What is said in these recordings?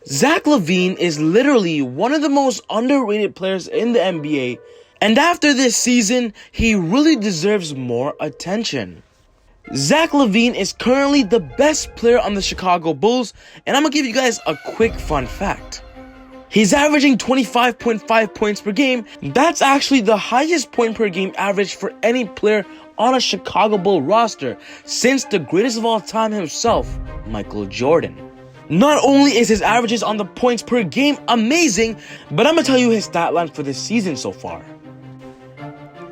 Zach Lavine is literally one of the most underrated players in the NBA, and after this season, he really deserves more attention. Zach Lavine is currently the best player on the Chicago Bulls, and I'm gonna give you guys a quick fun fact. He's averaging 25.5 points per game. That's actually the highest point per game average for any player on a Chicago Bull roster since the greatest of all time himself, Michael Jordan. Not only is his averages on the points per game amazing, but I'm gonna tell you his stat line for this season so far.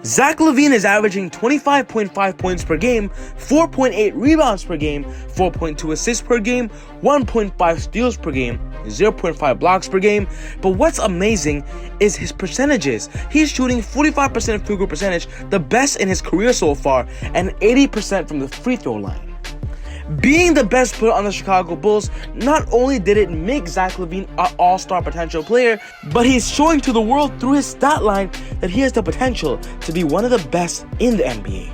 Zach Lavine is averaging 25.5 points per game, 4.8 rebounds per game, 4.2 assists per game, 1.5 steals per game, 0.5 blocks per game. But what's amazing is his percentages. He's shooting 45% field goal percentage, the best in his career so far, and 80% from the free throw line. Being the best player on the Chicago Bulls, not only did it make Zach Lavine an all-star potential player, but he's showing to the world through his stat line that he has the potential to be one of the best in the NBA.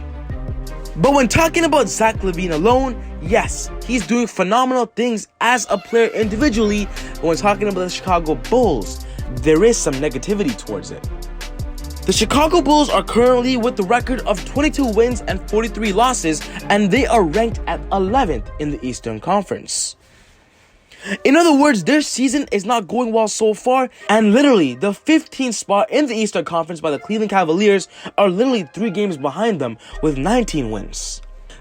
But when talking about Zach Lavine alone, yes, he's doing phenomenal things as a player individually, but when talking about the Chicago Bulls, there is some negativity towards it. The Chicago Bulls are currently with the record of 22 wins and 43 losses, and they are ranked at 11th in the Eastern Conference. In other words, their season is not going well so far, and literally the 15th spot in the Eastern Conference by the Cleveland Cavaliers are literally 3 games behind them with 19 wins.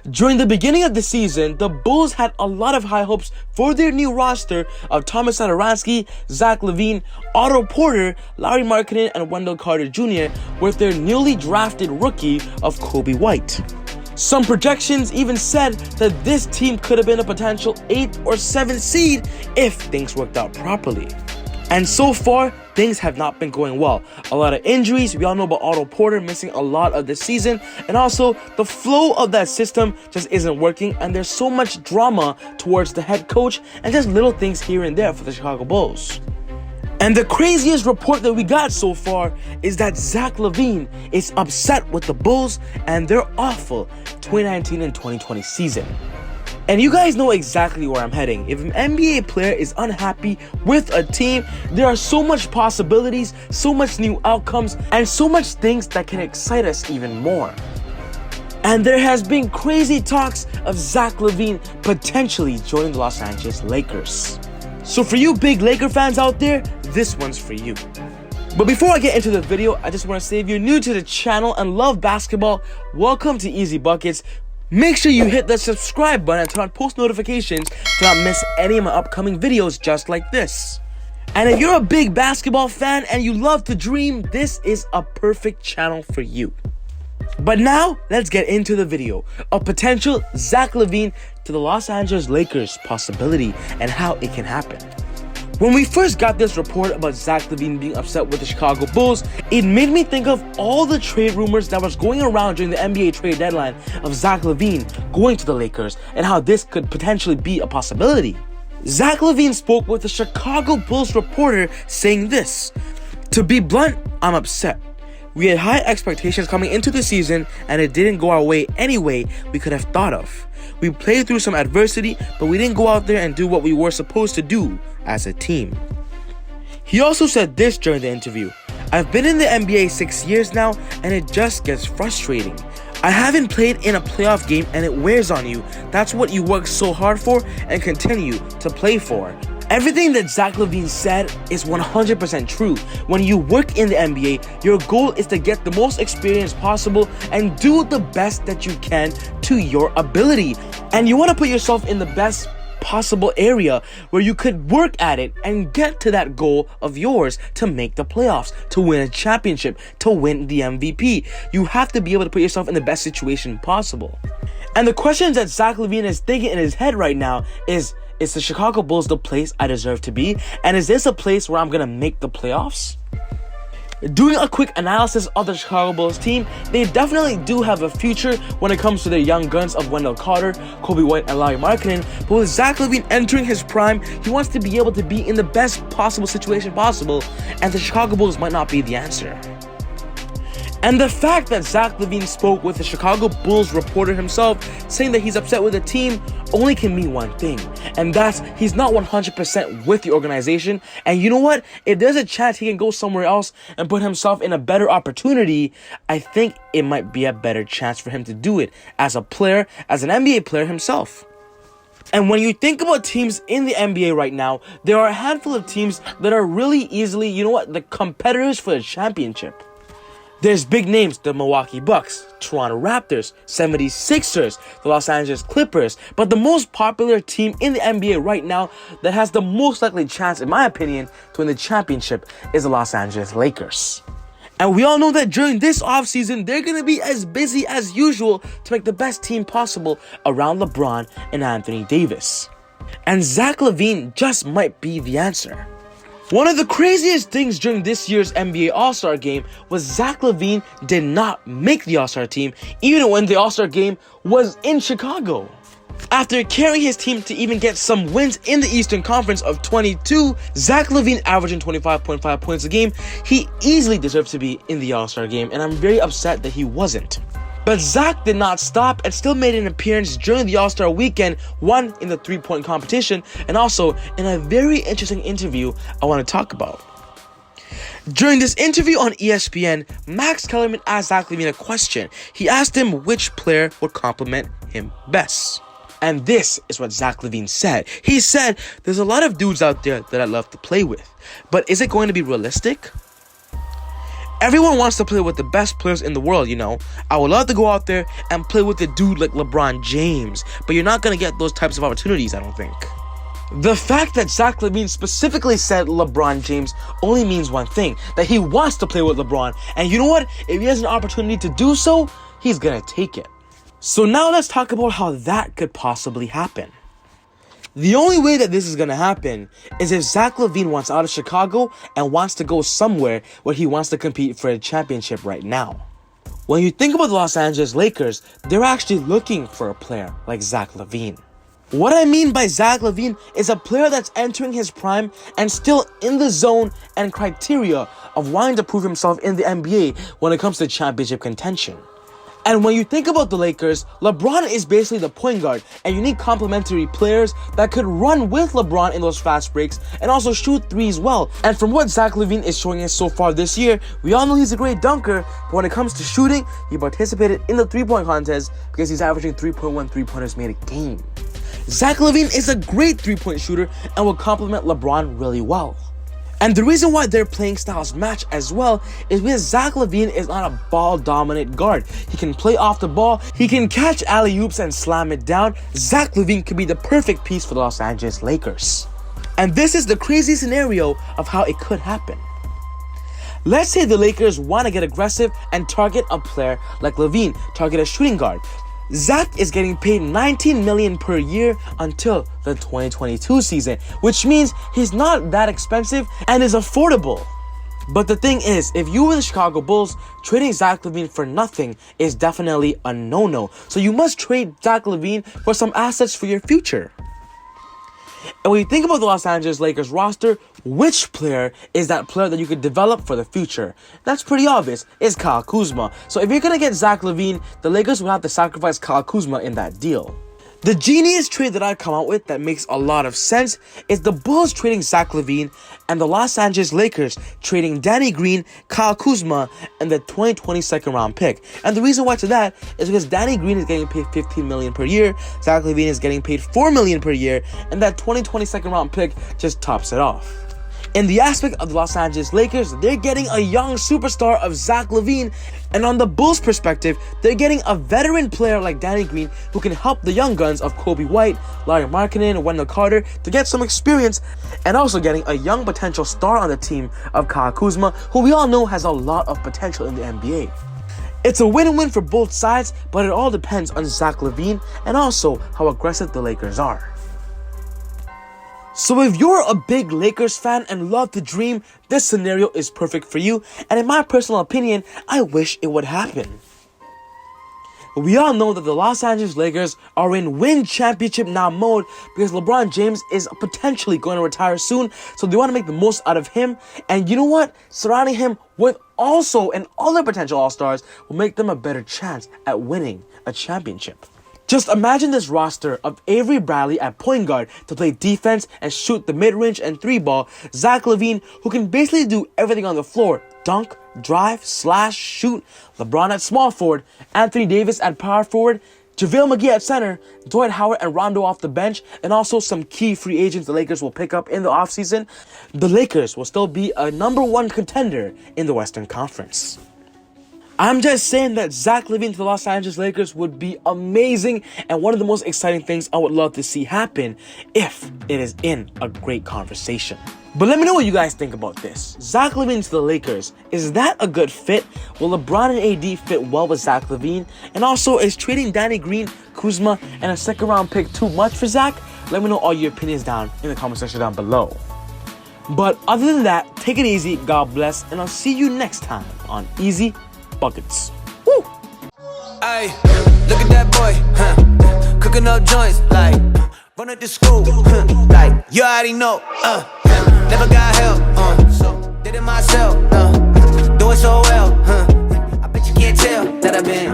During the beginning of the season, the Bulls had a lot of high hopes for their new roster of Thomas Satoransky, Zach Lavine, Otto Porter, Lauri Markkanen, and Wendell Carter Jr. with their newly drafted rookie of Kobe White. Some projections even said that this team could have been a potential 8th or 7th seed if things worked out properly. And so far, things have not been going well. A lot of injuries. We all know about Otto Porter missing a lot of the season. And also, the flow of that system just isn't working. And there's so much drama towards the head coach and just little things here and there for the Chicago Bulls. And the craziest report that we got so far is that Zach Lavine is upset with the Bulls and their awful 2019 and 2020 season. And you guys know exactly where I'm heading. If an NBA player is unhappy with a team, there are so much possibilities, so much new outcomes, and so much things that can excite us even more. And there has been crazy talks of Zach Lavine potentially joining the Los Angeles Lakers. So for you big Laker fans out there, this one's for you. But before I get into the video, I just want to say if you're new to the channel and love basketball, welcome to ezBUCKETz. Make sure you hit the subscribe button and turn on post notifications to not miss any of my upcoming videos just like this. And if you're a big basketball fan and you love to dream, this is a perfect channel for you. But now, let's get into the video. A potential Zach Lavine to the Los Angeles Lakers possibility and how it can happen. When we first got this report about Zach Lavine being upset with the Chicago Bulls, it made me think of all the trade rumors that was going around during the NBA trade deadline of Zach Lavine going to the Lakers and how this could potentially be a possibility. Zach Lavine spoke with a Chicago Bulls reporter saying this: "To be blunt, I'm upset. We had high expectations coming into the season and it didn't go our way any way we could have thought of. We played through some adversity, but we didn't go out there and do what we were supposed to do as a team." He also said this during the interview: "I've been in the NBA 6 years now and it just gets frustrating. I haven't played in a playoff game and it wears on you. That's what you work so hard for and continue to play for." Everything that Zach Lavine said is 100% true. When you work in the NBA, your goal is to get the most experience possible and do the best that you can to your ability. And you want to put yourself in the best possible area where you could work at it and get to that goal of yours to make the playoffs, to win a championship, to win the MVP. You have to be able to put yourself in the best situation possible. And the questions that Zach Lavine is thinking in his head right now is the Chicago Bulls the place I deserve to be? And is this a place where I'm going to make the playoffs? Doing a quick analysis of the Chicago Bulls team, they definitely do have a future when it comes to their young guns of Wendell Carter, Kobe White, and Lauri Markkanen. But with Zach Lavine entering his prime, he wants to be able to be in the best possible situation possible, and the Chicago Bulls might not be the answer. And the fact that Zach Lavine spoke with the Chicago Bulls reporter himself, saying that he's upset with the team, only can mean one thing, and that's he's not 100% with the organization. And you know what? If there's a chance he can go somewhere else and put himself in a better opportunity, I think it might be a better chance for him to do it as a player, as an NBA player himself. And when you think about teams in the NBA right now, there are a handful of teams that are really easily, the competitors for the championship. There's big names, the Milwaukee Bucks, Toronto Raptors, 76ers, the Los Angeles Clippers, but the most popular team in the NBA right now that has the most likely chance, in my opinion, to win the championship is the Los Angeles Lakers. And we all know that during this offseason, they're going to be as busy as usual to make the best team possible around LeBron and Anthony Davis. And Zach Lavine just might be the answer. One of the craziest things during this year's NBA All-Star Game was Zach Lavine did not make the All-Star team, even when the All-Star Game was in Chicago. After carrying his team to even get some wins in the Eastern Conference of 22, Zach Lavine averaging 25.5 points a game, he easily deserved to be in the All-Star Game, and I'm very upset that he wasn't. But Zach did not stop and still made an appearance during the All-Star weekend, one in the three-point competition, and also in a very interesting interview I want to talk about. During this interview on ESPN, Max Kellerman asked Zach Lavine a question. He asked him which player would compliment him best. And this is what Zach Lavine said. He said, there's a lot of dudes out there that I love to play with, but is it going to be realistic? Everyone wants to play with the best players in the world, I would love to go out there and play with a dude like LeBron James, but you're not going to get those types of opportunities, I don't think. The fact that Zach Lavine specifically said LeBron James only means one thing, that he wants to play with LeBron, and you know what? If he has an opportunity to do so, he's going to take it. So now let's talk about how that could possibly happen. The only way that this is going to happen is if Zach Lavine wants out of Chicago and wants to go somewhere where he wants to compete for a championship right now. When you think about the Los Angeles Lakers, they're actually looking for a player like Zach Lavine. What I mean by Zach Lavine is a player that's entering his prime and still in the zone and criteria of wanting to prove himself in the NBA when it comes to championship contention. And when you think about the Lakers, LeBron is basically the point guard, and you need complementary players that could run with LeBron in those fast breaks and also shoot threes well. And from what Zach Lavine is showing us so far this year, we all know he's a great dunker, but when it comes to shooting, he participated in the three-point contest because he's averaging 3.1 three-pointers made a game. Zach Lavine is a great three-point shooter and will complement LeBron really well. And the reason why their playing styles match as well is because Zach Lavine is not a ball-dominant guard. He can play off the ball, he can catch alley-oops and slam it down. Zach Lavine could be the perfect piece for the Los Angeles Lakers. And this is the crazy scenario of how it could happen. Let's say the Lakers want to get aggressive and target a player like Lavine, target a shooting guard. Zach is getting paid $19 million per year until the 2022 season, which means he's not that expensive and is affordable. But the thing is, if you were the Chicago Bulls, trading Zach Lavine for nothing is definitely a no-no. So you must trade Zach Lavine for some assets for your future. And when you think about the Los Angeles Lakers roster, which player is that player that you could develop for the future? That's pretty obvious. It's Kyle Kuzma. So if you're going to get Zach Lavine, the Lakers will have to sacrifice Kyle Kuzma in that deal. The genius trade that I come out with that makes a lot of sense is the Bulls trading Zach Lavine and the Los Angeles Lakers trading Danny Green, Kyle Kuzma, and the 2020 second round pick. And the reason why to that is because Danny Green is getting paid $15 million per year, Zach Lavine is getting paid $4 million per year, and that 2020 second round pick just tops it off. In the aspect of the Los Angeles Lakers, they're getting a young superstar of Zach Lavine, and on the Bulls' perspective, they're getting a veteran player like Danny Green who can help the young guns of Kobe White, Larry Markkinen, and Wendell Carter to get some experience, and also getting a young potential star on the team of Kyle Kuzma, who we all know has a lot of potential in the NBA. It's a win-win for both sides, but it all depends on Zach Lavine and also how aggressive the Lakers are. So if you're a big Lakers fan and love to dream, this scenario is perfect for you, and in my personal opinion, I wish it would happen. We all know that the Los Angeles Lakers are in win championship now mode because LeBron James is potentially going to retire soon, so they want to make the most out of him. And you know what? Surrounding him with also and other potential All-Stars will make them a better chance at winning a championship. Just imagine this roster of Avery Bradley at point guard to play defense and shoot the mid-range and three ball, Zach Lavine, who can basically do everything on the floor, dunk, drive, slash, shoot, LeBron at small forward, Anthony Davis at power forward, JaVale McGee at center, Dwight Howard and Rondo off the bench, and also some key free agents the Lakers will pick up in the offseason. The Lakers will still be a #1 contender in the Western Conference. I'm just saying that Zach Lavine to the Los Angeles Lakers would be amazing and one of the most exciting things I would love to see happen if it is in a great conversation. But let me know what you guys think about this. Zach Lavine to the Lakers, is that a good fit? Will LeBron and AD fit well with Zach Lavine? And also, is trading Danny Green, Kuzma, and a second-round pick too much for Zach? Let me know all your opinions down in the comment section down below. But other than that, take it easy, God bless, and I'll see you next time on ezBUCKETz. Woo! Ay, look at that boy, cooking up joints like run up to school, like you already know, never got help, so did it myself, doing so well, I bet you can't tell that I've been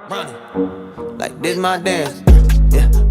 running like this my dance, yeah.